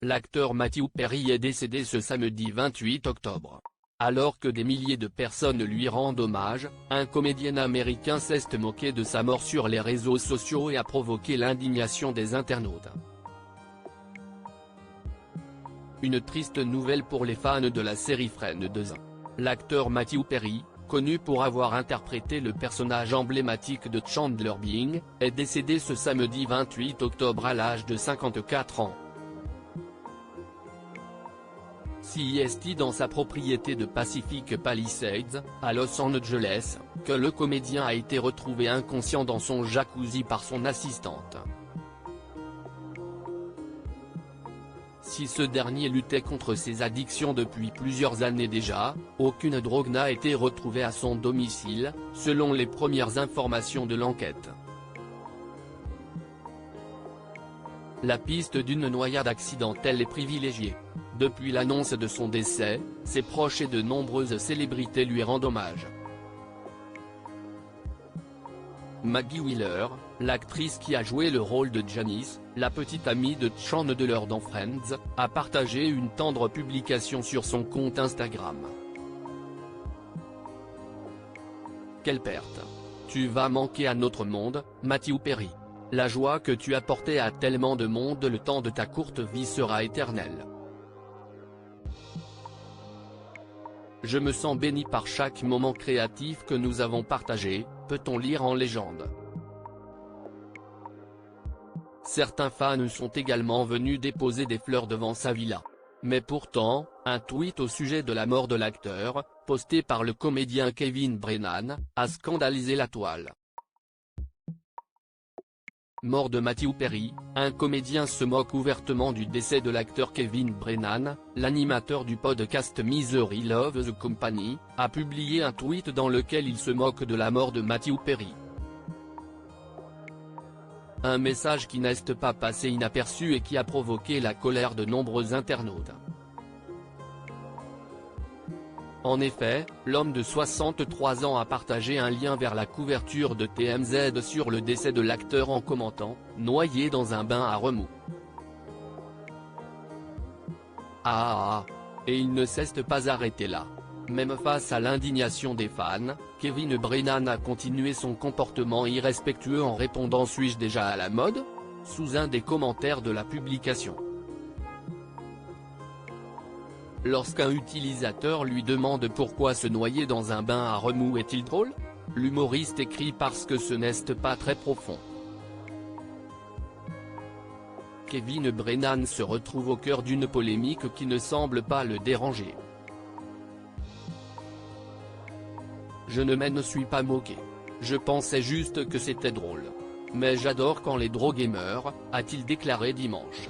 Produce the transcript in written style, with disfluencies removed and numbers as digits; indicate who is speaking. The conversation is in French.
Speaker 1: l'acteur Matthew Perry est décédé ce samedi 28 octobre. Alors que des milliers de personnes lui rendent hommage, un comédien américain s'est moqué de sa mort sur les réseaux sociaux et a provoqué l'indignation des internautes. Une triste nouvelle pour les fans de la série Friends. L'acteur Matthew Perry, connu pour avoir interprété le personnage emblématique de Chandler Bing, est décédé ce samedi 28 octobre à l'âge de 54 ans. C'est dans sa propriété de Pacific Palisades, à Los Angeles, que le comédien a été retrouvé inconscient dans son jacuzzi par son assistante. Si ce dernier luttait contre ses addictions depuis plusieurs années déjà, aucune drogue n'a été retrouvée à son domicile, selon les premières informations de l'enquête. La piste d'une noyade accidentelle est privilégiée. Depuis l'annonce de son décès, ses proches et de nombreuses célébrités lui rendent hommage. Maggie Wheeler, l'actrice qui a joué le rôle de Janice, la petite amie de Chandler dans Friends, a partagé une tendre publication sur son compte Instagram. Quelle perte! Tu vas manquer à notre monde, Matthew Perry. La joie que tu apportais à tellement de monde le temps de ta courte vie sera éternelle. Je me sens béni par chaque moment créatif que nous avons partagé, peut-on lire en légende. Certains fans sont également venus déposer des fleurs devant sa villa. Mais pourtant, un tweet au sujet de la mort de l'acteur, posté par le comédien Kevin Brennan, a scandalisé la toile. Mort de Matthew Perry, un comédien se moque ouvertement du décès de l'acteur Kevin Brennan, l'animateur du podcast Misery Loves Company, a publié un tweet dans lequel il se moque de la mort de Matthew Perry. Un message qui n'est pas passé inaperçu et qui a provoqué la colère de nombreux internautes. En effet, l'homme de 63 ans a partagé un lien vers la couverture de TMZ sur le décès de l'acteur en commentant « Noyé dans un bain à remous ». Et il ne s'est pas arrêté là. Même face à l'indignation des fans, Kevin Brennan a continué son comportement irrespectueux en répondant « Suis-je déjà à la mode ?», sous un des commentaires de la publication. Lorsqu'un utilisateur lui demande pourquoi se noyer dans un bain à remous est-il drôle, l'humoriste écrit parce que ce n'est pas très profond. Kevin Brennan se retrouve au cœur d'une polémique qui ne semble pas le déranger. Je ne m'en suis pas moqué. Je pensais juste que c'était drôle. Mais j'adore quand les drogués meurent, a-t-il déclaré dimanche.